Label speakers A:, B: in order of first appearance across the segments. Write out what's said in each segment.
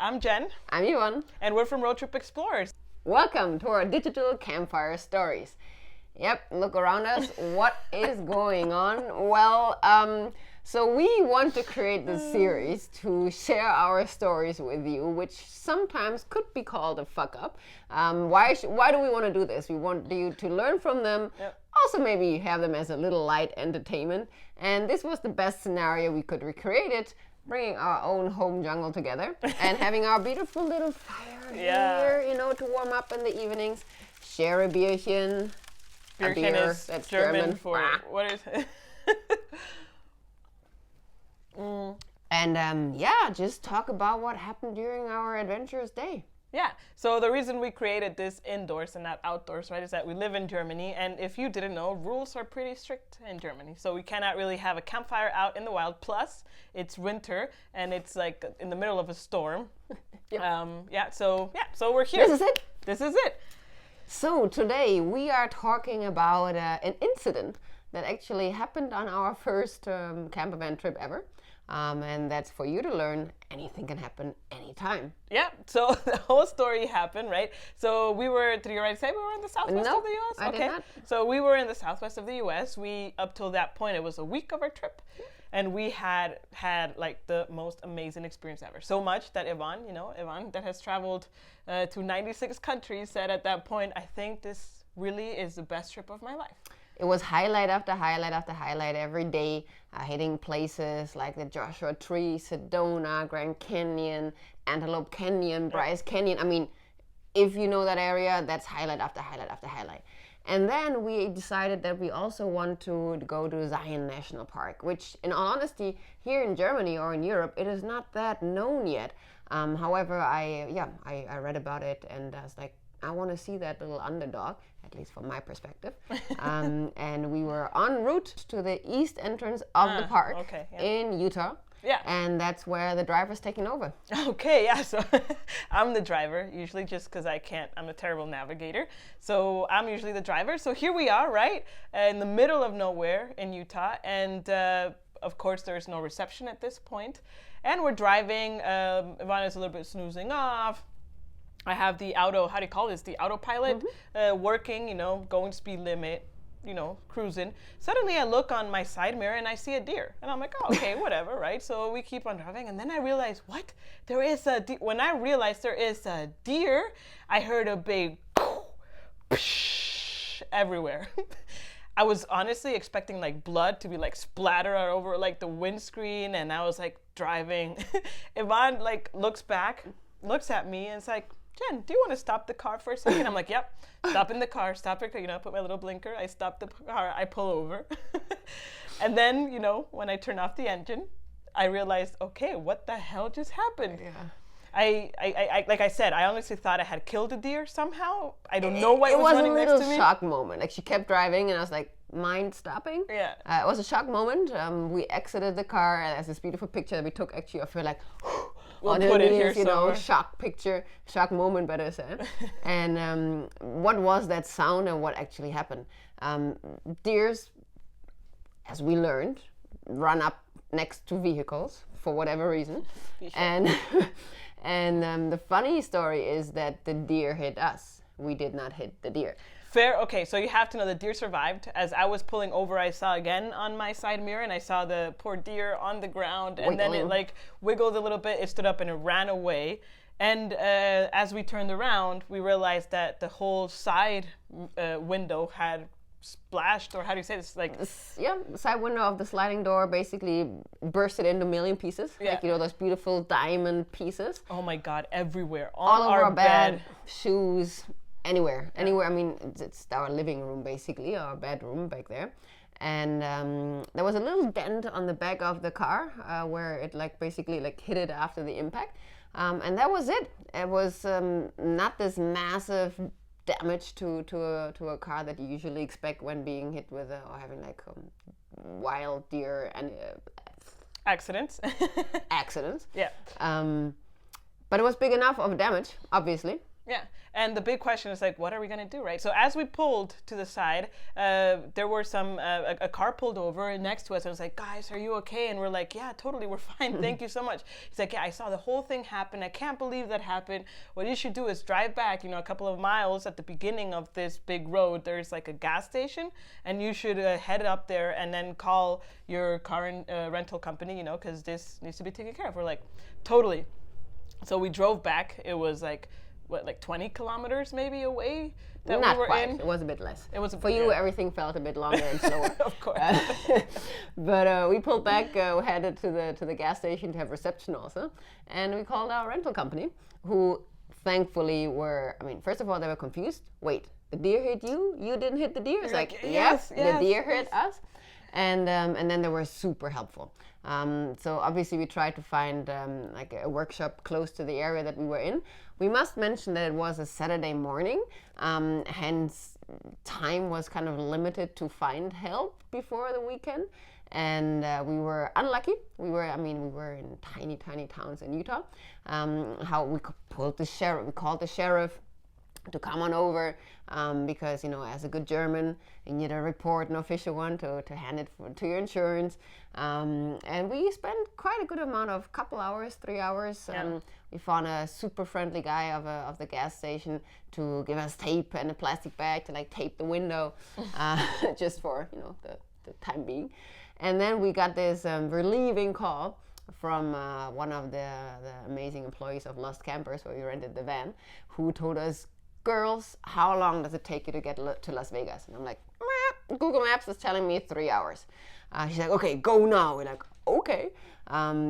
A: I'm Jen.
B: I'm Yvonne.
A: And we're from Road Trip Explorers.
B: Welcome to our digital campfire stories. Yep, look around us. What is going on? Well, so we want to create this series to share our stories with you, which sometimes could be called a fuck up. Why do we want to do this? We want you to learn from them.
A: Yep.
B: Also maybe have them as a little light entertainment. And this was the best scenario we could recreate it, bringing our own home jungle together and having our beautiful little fire here, to warm up in the evenings. Share a Bierchen.
A: Bierchen is
B: that's
A: German for, what is it?
B: And just talk about what happened during our adventurous day.
A: Yeah, so the reason we created this indoors and not outdoors, right, is that we live in Germany, and if you didn't know, rules are pretty strict in Germany. So we cannot really have a campfire out in the wild. Plus, it's winter, and it's like in the middle of a storm.
B: Yep.
A: So we're here.
B: This is it. So today we are talking about an incident that actually happened on our first camper van trip ever. And that's for you to learn. Anything can happen anytime.
A: Yeah, so the whole story happened, right? So we were, did you already say we were in the southwest of the U.S.?
B: I did not.
A: So we were in the southwest of the U.S. Up till that point, it was a week of our trip. And we had like the most amazing experience ever. So much that Yvonne that has traveled to 96 countries, said at that point, I think this really is the best trip of my life.
B: It was highlight after highlight after highlight every day, hitting places like the Joshua Tree, Sedona, Grand Canyon, Antelope Canyon, Bryce Canyon. I mean, if you know that area, that's highlight after highlight after highlight. And then we decided that we also want to go to Zion National Park, which in all honesty, here in Germany or in Europe, it is not that known yet. However, I read about it and I was like, I want to see that little underdog, at least from my perspective. And we were en route to the east entrance of the park in Utah.
A: Yeah.
B: And that's where the driver's taking over.
A: Okay, yeah, so I'm the driver, usually just because I'm a terrible navigator. So I'm usually the driver. So here we are, right, in the middle of nowhere in Utah. And of course, there's no reception at this point. And we're driving. Ivana's a little bit snoozing off. I have the the autopilot working, going speed limit, cruising. Suddenly I look on my side mirror and I see a deer. And I'm like, oh, okay, whatever, right? So we keep on driving. And then I realize, what? There is a deer. When I realized there is a deer, I heard a big everywhere. I was honestly expecting like blood to be like splatter over like the windscreen. And I was like driving. Yvonne looks back, looks at me and it's like, Jen, do you want to stop the car for a second? I'm like, yep. Stop in the car, put my little blinker. I stop the car, I pull over. And then, when I turn off the engine, I realized, okay, what the hell just happened?
B: Yeah.
A: I like I said, I honestly thought I had killed a deer somehow. I don't know why it was running next to me.
B: It was a little shock moment. Like she kept driving and I was like, mind stopping?
A: Yeah.
B: It was a shock moment. We exited the car and there's this beautiful picture that we took actually of her like,
A: we'll put it here
B: somewhere. Shock moment, better said. And what was that sound and what actually happened? Deers, as we learned, run up next to vehicles for whatever reason. And the funny story is that the deer hit us. We did not hit the deer.
A: Fair. Okay, so you have to know the deer survived. As I was pulling over, I saw again on my side mirror, and I saw the poor deer on the ground, and then it wiggled a little bit. It stood up and it ran away. And as we turned around, we realized that the whole side window had splashed, or how do you say this?
B: The side window of the sliding door basically bursted into a million pieces.
A: Yeah.
B: Like, those beautiful diamond pieces.
A: Oh my God, everywhere.
B: All over our bed, shoes. Anywhere. I mean, it's our living room, basically, our bedroom back there. And there was a little dent on the back of the car where it basically hit it after the impact. And that was it. It was not this massive damage to a car that you usually expect when being hit with or having wild deer and
A: accidents.
B: Accidents.
A: Yeah.
B: But it was big enough of damage, obviously.
A: Yeah, and the big question is like, what are we gonna do, right? So as we pulled to the side, there were a car pulled over next to us, and was like, guys, are you okay? And we're like, yeah, totally, we're fine. Thank you so much. He's like, yeah, I saw the whole thing happen. I can't believe that happened. What you should do is drive back, a couple of miles at the beginning of this big road. There's like a gas station, and you should head up there and then call your car rental company, because this needs to be taken care of. We're like, totally. So we drove back. It was like 20 kilometers maybe away that
B: Not
A: we were
B: quite.
A: in.
B: It was a bit less.
A: It was
B: for you. Everything felt a bit longer and slower.
A: Of course.
B: But we pulled back, headed to the gas station to have reception also, and we called our rental company, who thankfully were. I mean, first of all, they were confused. Wait, the deer hit you? You didn't hit the deer? It's like yes, the deer hit us. And then they were super helpful. So obviously we tried to find like a workshop close to the area that we were in. We must mention that it was a Saturday morning, hence time was kind of limited to find help before the weekend. And we were unlucky. We were in tiny towns in Utah. How we called the sheriff to come on over, because as a good German, you need a report, an official one, to hand it to your insurance. And we spent quite a good amount of couple hours, 3 hours. We found a super friendly guy of the gas station to give us tape and a plastic bag to like tape the window, just for the time being. And then we got this relieving call from one of the amazing employees of Lost Campers, where we rented the van, who told us, girls, how long does it take you to get to Las Vegas? And I'm like, Google Maps is telling me 3 hours. She's like, okay, go now. We're like, okay.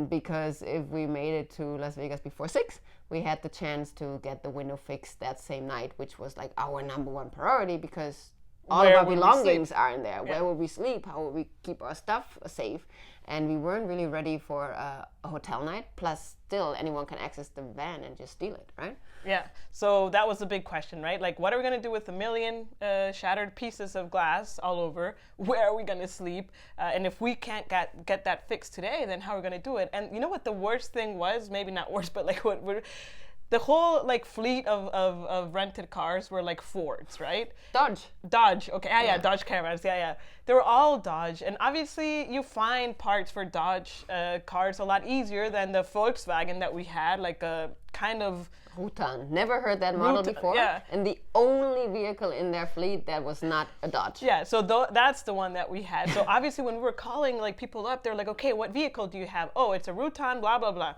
B: Because if we made it to Las Vegas before 6, we had the chance to get the window fixed that same night, which was like our number one priority, because all of our belongings are in there. Where would we sleep? How would we keep our stuff safe? And we weren't really ready for a hotel night. Plus, still, anyone can access the van and just steal it, right?
A: Yeah. So that was the big question, right? Like, what are we going to do with a million shattered pieces of glass all over? Where are we going to sleep? And if we can't get that fixed today, then how are we going to do it? And you know what the worst thing was? Maybe not worse, but like the whole like fleet of rented cars were like Fords, right? Dodge. Okay. Yeah. Dodge Caravans. Yeah. They were all Dodge, and obviously you find parts for Dodge cars a lot easier than the Volkswagen that we had, like a kind of
B: Rutan. Never heard that model before.
A: Yeah.
B: And the only vehicle in their fleet that was not a Dodge.
A: Yeah, so that's the one that we had. So obviously when we were calling like people up, they're like, okay, what vehicle do you have? Oh, it's a Rutan, blah, blah, blah.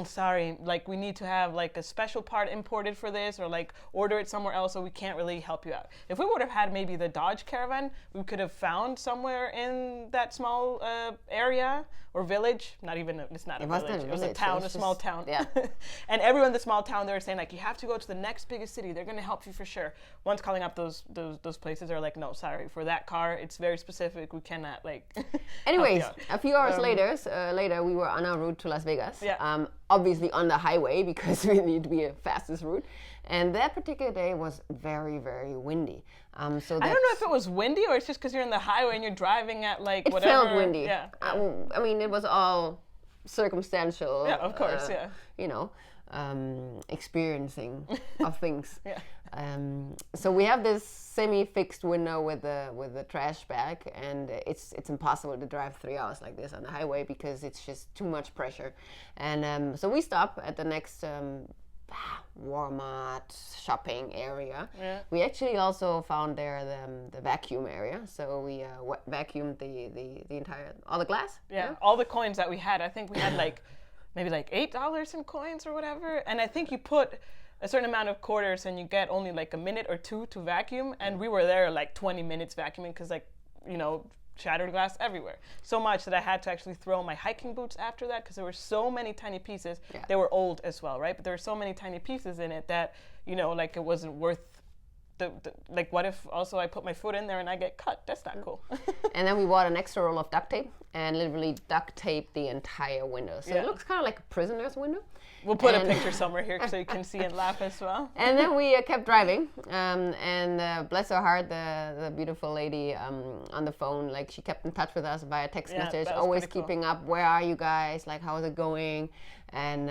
A: Sorry, like we need to have like a special part imported for this, or like order it somewhere else, so we can't really help you out. If we would have had maybe the Dodge Caravan, we could have found somewhere in that small area or village. It's not a village. It was a town, a small town.
B: Yeah.
A: And everyone in the small town, they were saying like, you have to go to the next biggest city. They're gonna help you for sure. Once calling up those places, they're like, no, sorry, for that car, it's very specific. We cannot like.
B: Anyways, a few hours later, we were on our route to Las Vegas.
A: Yeah.
B: Obviously on the highway, because we need to be a fastest route. And that particular day was very, very windy.
A: I don't know if it was windy or it's just because you're in the highway and you're driving at like
B: it
A: whatever.
B: It felt windy.
A: Yeah.
B: I mean, it was all circumstantial.
A: Yeah, of course,
B: experiencing of things.
A: Yeah.
B: So we have this semi-fixed window with the trash bag, and it's impossible to drive 3 hours like this on the highway because it's just too much pressure. And so we stop at the next Walmart shopping area.
A: Yeah.
B: We actually also found there the vacuum area, so we vacuumed the entire all the glass.
A: Yeah, all the coins that we had. I think we had like maybe like $8 in coins or whatever, and I think you put a certain amount of quarters and you get only like a minute or two to vacuum, and we were there like 20 minutes vacuuming because like shattered glass everywhere. So much that I had to actually throw my hiking boots after that because there were so many tiny pieces. Yeah. They were old as well, right? But there were so many tiny pieces in it that, like it wasn't worth like what if also I put my foot in there and I get cut? That's not cool.
B: And then we bought an extra roll of duct tape and literally duct taped the entire window. So it looks kind of like a prisoner's window.
A: We'll put a picture somewhere here so you can see and laugh as well.
B: And then we kept driving, and bless her heart, the beautiful lady on the phone, like she kept in touch with us via text message, always keeping up. Where are you guys? Like, how is it going? and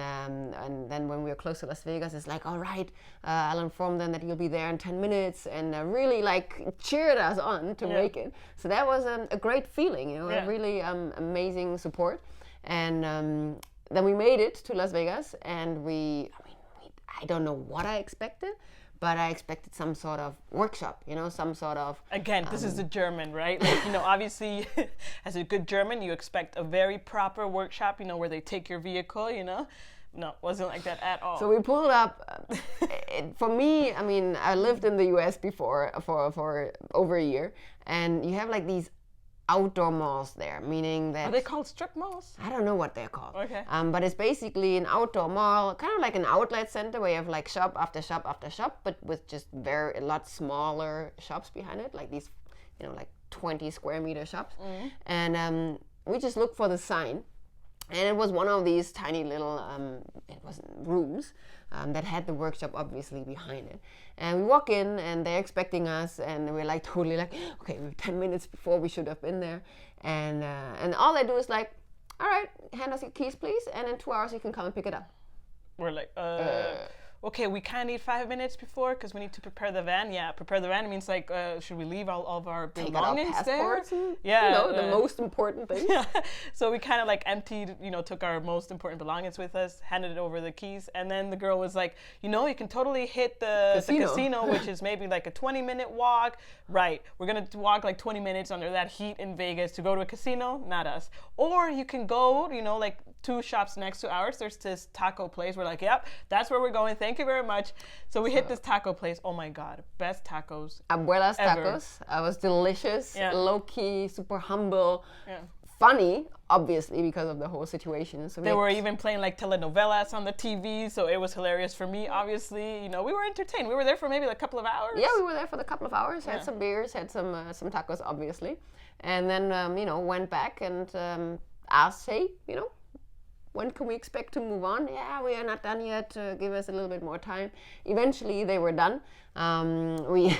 B: then when we were close to Las Vegas, it's like, all right, I'll inform them that you'll be there in 10 minutes, and really like cheered us on to make it. So that was a great feeling, you know, a really amazing support. And then we made it to Las Vegas, and I don't know what I expected, but I expected some sort of workshop, you know, some sort of...
A: Again, this is the German, right? Like, you know, obviously, as a good German, you expect a very proper workshop, you know, where they take your vehicle, you know? No, wasn't like that at all.
B: So we pulled up. For me, I mean, I lived in the US before for over a year, and you have like these outdoor malls there, meaning that...
A: Are they called strip malls?
B: I don't know what they're called.
A: Okay.
B: But it's basically an outdoor mall, kind of like an outlet center where you have like shop after shop after shop, but with just a lot smaller shops behind it, like these, you know, like 20 square meter shops. And we just looked for the sign. And it was one of these tiny little rooms that had the workshop obviously behind it. And we walk in, and they're expecting us, and we're like totally like, okay, we're 10 minutes before we should have been there. And all they do is like, all right, hand us your keys, please, and in 2 hours you can come and pick it up.
A: We're like, okay, we kind of need 5 minutes before because we need to prepare the van. Yeah, prepare the van means like, should we leave all of our belongings there?
B: Yeah, you know, the most important things.
A: Yeah. So we kind of like emptied, you know, took our most important belongings with us, handed it over the keys, and then the girl was like, you know, you can totally hit the casino, which is maybe like a 20-minute walk. Right, we're gonna walk like 20 minutes under that heat in Vegas to go to a casino. Not us. Or you can go, you know, like 2 shops next to ours. There's this taco place. We're like, yep, that's where we're going. Thank you very much. So we hit this taco place. Oh my God, best tacos.
B: Abuela's
A: ever.
B: Tacos. It was delicious, low key, super humble,
A: Yeah.
B: funny, obviously because of the whole situation. So
A: they were even playing like telenovelas on the TV, so it was hilarious for me. Obviously, you know, we were entertained. We were there for maybe like a couple of hours.
B: Yeah, we were there for a couple of hours. Had some beers, had some tacos, obviously, and then you know, went back and asked, hey, you know, when can we expect to move on? Yeah, we are not done yet. Give us a little bit more time. Eventually, they were done. We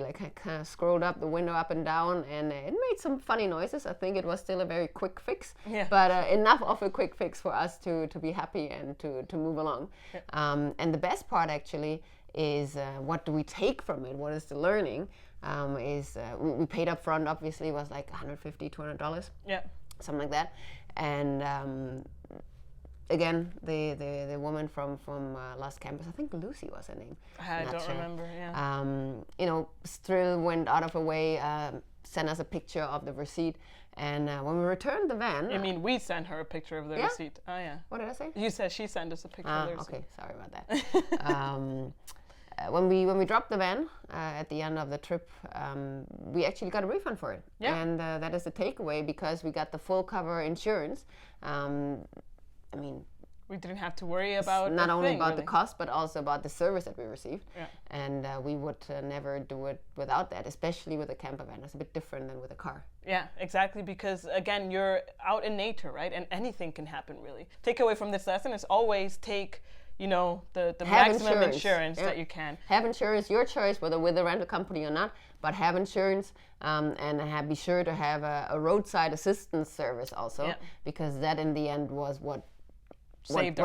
B: like kind of scrolled up the window up and down, and it made some funny noises. I think it was still a very quick fix, but enough of a quick fix for us to be happy and to move along. Yeah. And the best part actually is what do we take from it? What is the learning? We paid up front. Obviously, it was like $150, $200.
A: Yeah.
B: Something like that. And again, the woman from Las Campus, I think Lucy was her name.
A: I don't remember. Yeah.
B: You know, still went out of her way, sent us a picture of the receipt, and when we returned the van.
A: I mean, we sent her a picture of the receipt. Oh yeah.
B: What did I say?
A: You said she sent us a picture of the receipt.
B: Okay, sorry about that. When we dropped the van at the end of the trip, we actually got a refund for it. Yeah. And that is the takeaway, because we got the full cover insurance. I mean,
A: we didn't have to worry about
B: not only about the cost, but also about the service that we received. Yeah. And we would never do it without that, especially with a camper van. It's a bit different than with a car.
A: Yeah, exactly, because again, you're out in nature, right? And anything can happen, really. Takeaway from this lesson is always take, you know, the maximum insurance that you can.
B: Have insurance, your choice, whether with a rental company or not, but have insurance, and be sure to have a roadside assistance service also, because that in the end was what saved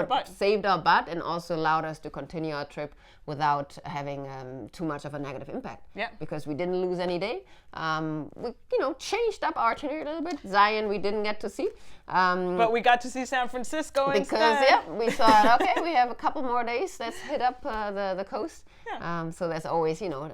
B: our butt and also allowed us to continue our trip without having too much of a negative impact. Yeah. Because we didn't lose any day. We, you know, changed up our itinerary a little bit. Zion we didn't get to see.
A: But we got to see San Francisco instead.
B: Because, we thought, okay, we have a couple more days. Let's hit up the coast. Yeah. So there's always, you know,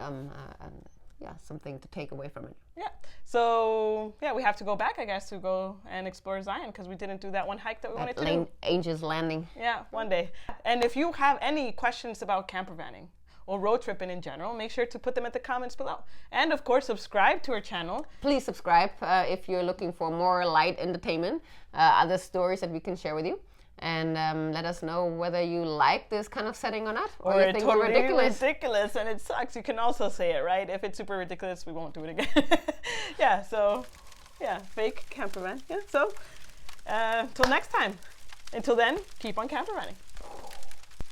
B: something to take away from it.
A: Yeah. So, we have to go back, I guess, to go and explore Zion, because we didn't do that one hike that we wanted to do.
B: Angel's Landing.
A: Yeah, one day. And if you have any questions about camper vanning or road tripping in general, make sure to put them in the comments below. And, of course, subscribe to our channel.
B: Please subscribe if you're looking for more light entertainment, other stories that we can share with you. And let us know whether you like this kind of setting or not,
A: or you think we're ridiculous and it sucks. You can also say it, right? If it's super ridiculous, we won't do it again. Fake camper van. Yeah, so till next time. Until then, keep on camper vanning.